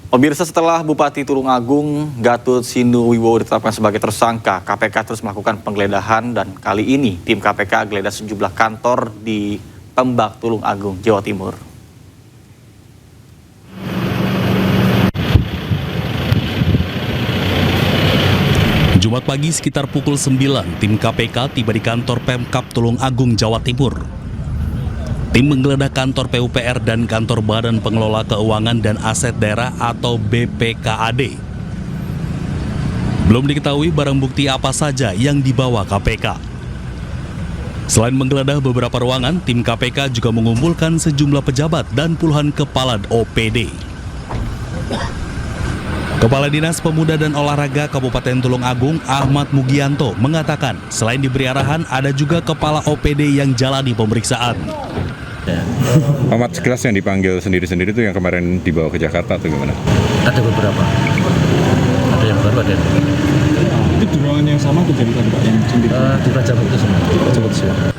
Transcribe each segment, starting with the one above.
Pemirsa, setelah Bupati Tulungagung Gatut Sindu Wibowo ditetapkan sebagai tersangka, KPK terus melakukan penggeledahan dan kali ini tim KPK geledah sejumlah kantor di Tembak, Tulungagung, Jawa Timur. Jumat pagi sekitar pukul 9, tim KPK tiba di kantor Pemkab Tulungagung, Jawa Timur. Tim menggeledah kantor PUPR dan kantor Badan Pengelola Keuangan dan Aset Daerah atau BPKAD. Belum diketahui barang bukti apa saja yang dibawa KPK. Selain menggeledah beberapa ruangan, tim KPK juga mengumpulkan sejumlah pejabat dan puluhan kepala OPD. Kepala Dinas Pemuda dan Olahraga Kabupaten Tulungagung Ahmad Mugianto mengatakan selain diberi arahan ada juga kepala OPD yang jalani pemeriksaan. Ahmad, sekelas yang dipanggil sendiri-sendiri itu yang kemarin dibawa ke Jakarta atau gimana? Ada beberapa. Ada yang baru, ada yang itu di ruangan yang sama kejadian tadi Pak yang sendiri? di Raja Bukti semua.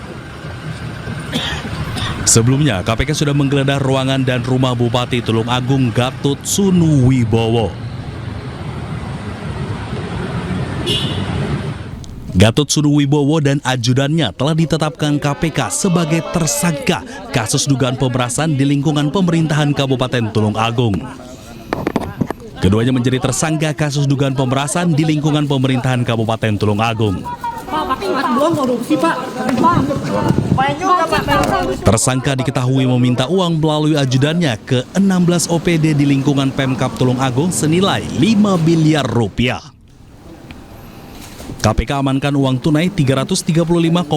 Sebelumnya, KPK sudah menggeledah ruangan dan rumah Bupati Tulungagung Gatut Sindu Wibowo. Gatut Sindu Wibowo dan ajudannya telah ditetapkan KPK sebagai tersangka kasus dugaan pemerasan di lingkungan pemerintahan Kabupaten Tulungagung. Keduanya menjadi tersangka kasus dugaan pemerasan di lingkungan pemerintahan Kabupaten Tulungagung. Tersangka diketahui meminta uang melalui ajudannya ke 16 OPD di lingkungan Pemkab Tulungagung senilai 5 miliar rupiah. KPK amankan uang tunai 335,4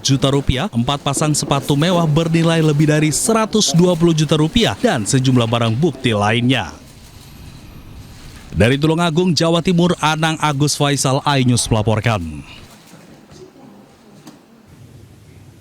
juta rupiah, 4 pasang sepatu mewah bernilai lebih dari 120 juta rupiah, dan sejumlah barang bukti lainnya. Dari Tulungagung, Jawa Timur, Anang Agus Faisal, iNews melaporkan.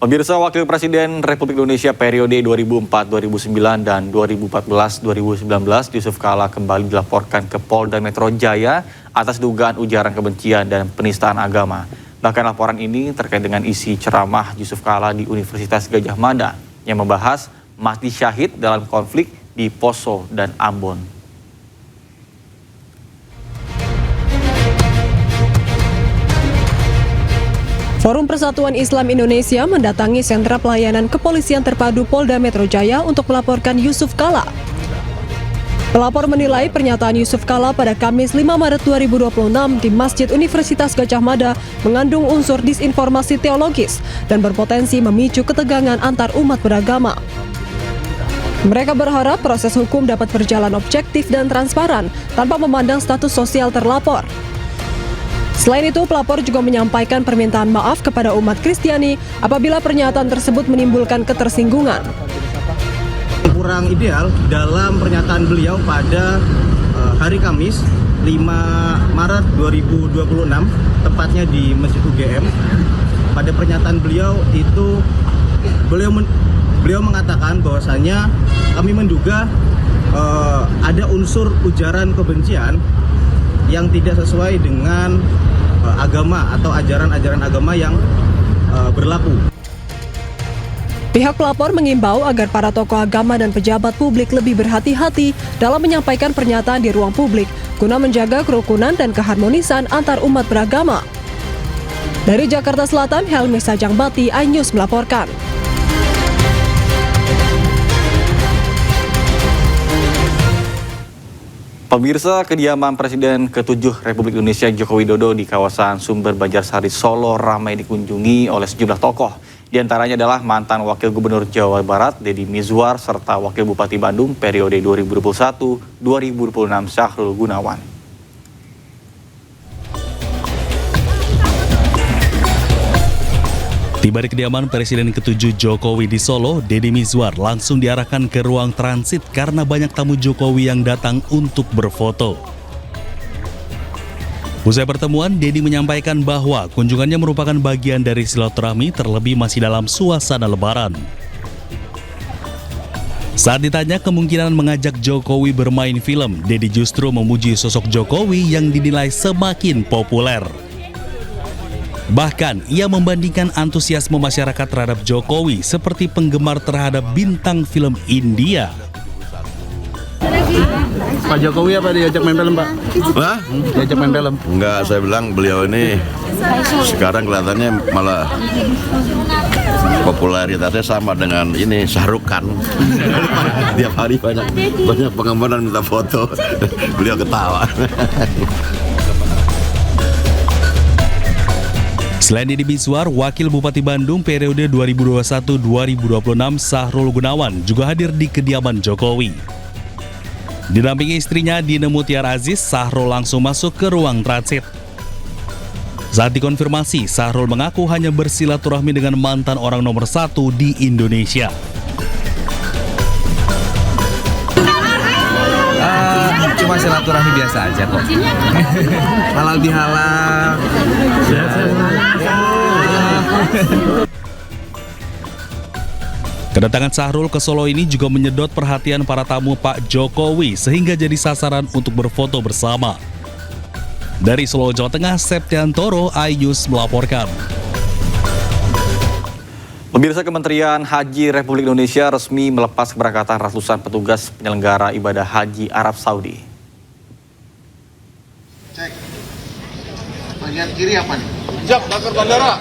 Pemirsa, Wakil Presiden Republik Indonesia periode 2004-2009 dan 2014-2019 Yusuf Kala kembali dilaporkan ke Polda Metro Jaya atas dugaan ujaran kebencian dan penistaan agama. Bahkan laporan ini terkait dengan isi ceramah Yusuf Kala di Universitas Gadjah Mada yang membahas mati syahid dalam konflik di Poso dan Ambon. Forum Persatuan Islam Indonesia mendatangi Sentra Pelayanan Kepolisian Terpadu Polda Metro Jaya untuk melaporkan Yusuf Kala. Pelapor menilai pernyataan Yusuf Kala pada Kamis 5 Maret 2026 di Masjid Universitas Gadjah Mada mengandung unsur disinformasi teologis dan berpotensi memicu ketegangan antar umat beragama. Mereka berharap proses hukum dapat berjalan objektif dan transparan tanpa memandang status sosial terlapor. Selain itu, pelapor juga menyampaikan permintaan maaf kepada umat Kristiani apabila pernyataan tersebut menimbulkan ketersinggungan. Kurang ideal dalam pernyataan beliau pada hari Kamis 5 Maret 2026, tepatnya di Masjid UGM. Pada pernyataan beliau itu beliau mengatakan bahwasanya kami menduga ada unsur ujaran kebencian yang tidak sesuai dengan agama atau ajaran-ajaran agama yang berlaku. Pihak pelapor mengimbau agar para tokoh agama dan pejabat publik lebih berhati-hati dalam menyampaikan pernyataan di ruang publik guna menjaga kerukunan dan keharmonisan antar umat beragama. Dari Jakarta Selatan, Helmi Sajangbati, iNews melaporkan. Pemirsa, kediaman Presiden ke-7 Republik Indonesia Joko Widodo di kawasan Sumber Banjarsari Solo ramai dikunjungi oleh sejumlah tokoh. Di antaranya adalah mantan Wakil Gubernur Jawa Barat Deddy Mizwar serta Wakil Bupati Bandung periode 2021-2026 Syahrul Gunawan. Tiba di kediaman Presiden ke-7 Jokowi di Solo, Deddy Mizwar langsung diarahkan ke ruang transit karena banyak tamu Jokowi yang datang untuk berfoto. Usai pertemuan, Deddy menyampaikan bahwa kunjungannya merupakan bagian dari silaturahmi terlebih masih dalam suasana Lebaran. Saat ditanya kemungkinan mengajak Jokowi bermain film, Deddy justru memuji sosok Jokowi yang dinilai semakin populer. Bahkan, ia membandingkan antusiasme masyarakat terhadap Jokowi seperti penggemar terhadap bintang film India. Pak Jokowi apa diajak main film, Pak? Hah? Diajak main film? Enggak, saya bilang beliau ini sekarang kelihatannya malah popularitasnya sama dengan ini Syahrukh Khan. Tiap hari banyak pengamanan minta foto, beliau ketawa. Selain Deddy Mizwar, Wakil Bupati Bandung periode 2021-2026 Sahrul Gunawan juga hadir di kediaman Jokowi. Didampingi istrinya Dine Mutiar Aziz, Sahrul langsung masuk ke ruang transit. Saat dikonfirmasi, Sahrul mengaku hanya bersilaturahmi dengan mantan orang nomor 1 di Indonesia. Cuma silaturahmi biasa aja kok. Halal bihalal. Kedatangan Sahrul ke Solo ini juga menyedot perhatian para tamu Pak Jokowi sehingga jadi sasaran untuk berfoto bersama. Dari Solo, Jawa Tengah, Septiantoro, iNews melaporkan. Pemirsa, Kementerian Haji Republik Indonesia resmi melepas keberangkatan ratusan petugas penyelenggara ibadah haji Arab Saudi. Cek. Bagian kiri apa nih? Siap, bakar bandara.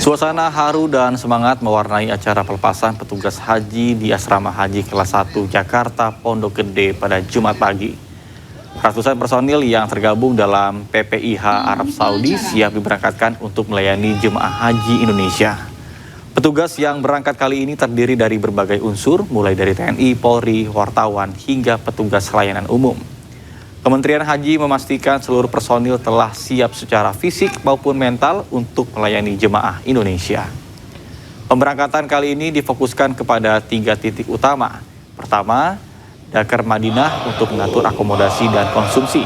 Suasana haru dan semangat mewarnai acara pelepasan petugas haji di Asrama Haji Kelas 1 Jakarta Pondok Gede pada Jumat pagi. Ratusan personil yang tergabung dalam PPIH Arab Saudi siap diberangkatkan untuk melayani jemaah haji Indonesia. Petugas yang berangkat kali ini terdiri dari berbagai unsur, mulai dari TNI, Polri, wartawan, hingga petugas layanan umum. Kementerian Haji memastikan seluruh personil telah siap secara fisik maupun mental untuk melayani jemaah Indonesia. Pemberangkatan kali ini difokuskan kepada 3 titik utama. Pertama, Dakar Madinah untuk mengatur akomodasi dan konsumsi.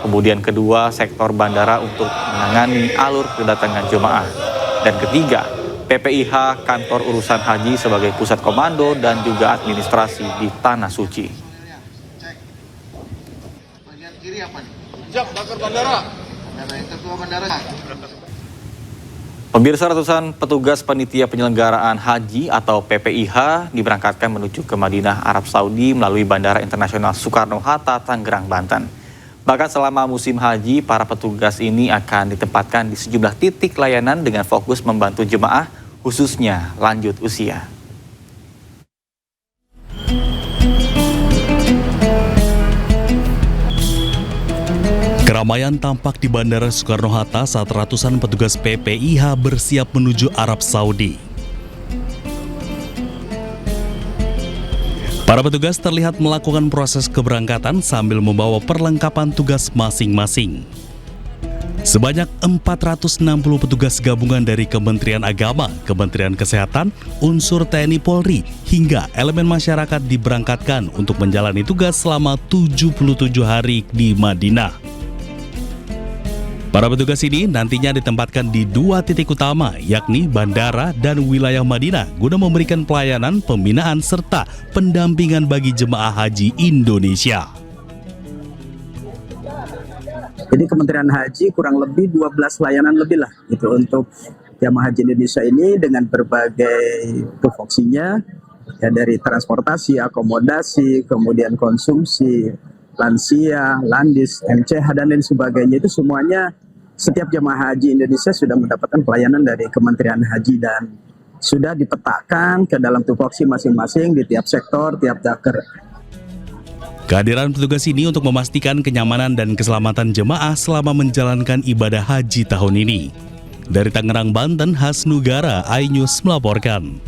Kemudian kedua, sektor bandara untuk menangani alur kedatangan jemaah. Dan ketiga, PPIH Kantor Urusan Haji sebagai pusat komando dan juga administrasi di Tanah Suci. Bagian kiri apa nih? Siap, bakar bandara. Bandara yang ketua bandara. Pemirsa, ratusan petugas panitia penyelenggaraan haji atau PPIH diberangkatkan menuju ke Madinah, Arab Saudi melalui Bandara Internasional Soekarno-Hatta, Tangerang, Banten. Bahkan selama musim haji, para petugas ini akan ditempatkan di sejumlah titik layanan dengan fokus membantu jemaah, khususnya lanjut usia. Keramaian tampak di Bandara Soekarno-Hatta saat ratusan petugas PPIH bersiap menuju Arab Saudi. Para petugas terlihat melakukan proses keberangkatan sambil membawa perlengkapan tugas masing-masing. Sebanyak 460 petugas gabungan dari Kementerian Agama, Kementerian Kesehatan, unsur TNI Polri, hingga elemen masyarakat diberangkatkan untuk menjalani tugas selama 77 hari di Madinah. Para petugas ini nantinya ditempatkan di 2 titik utama, yakni bandara dan wilayah Madinah, guna memberikan pelayanan, pembinaan, serta pendampingan bagi jemaah haji Indonesia. Jadi Kementerian Haji kurang lebih 12 layanan lebih lah gitu untuk jemaah haji Indonesia ini dengan berbagai tupoksinya, ya, dari transportasi, akomodasi, kemudian konsumsi, lansia, landis, MCH, dan lain sebagainya. Itu semuanya setiap jemaah haji Indonesia sudah mendapatkan pelayanan dari Kementerian Haji dan sudah dipetakan ke dalam tupoksi masing-masing di tiap sektor, tiap dakar. Kehadiran petugas ini untuk memastikan kenyamanan dan keselamatan jemaah selama menjalankan ibadah haji tahun ini. Dari Tangerang, Banten, Hasnugara, iNews melaporkan.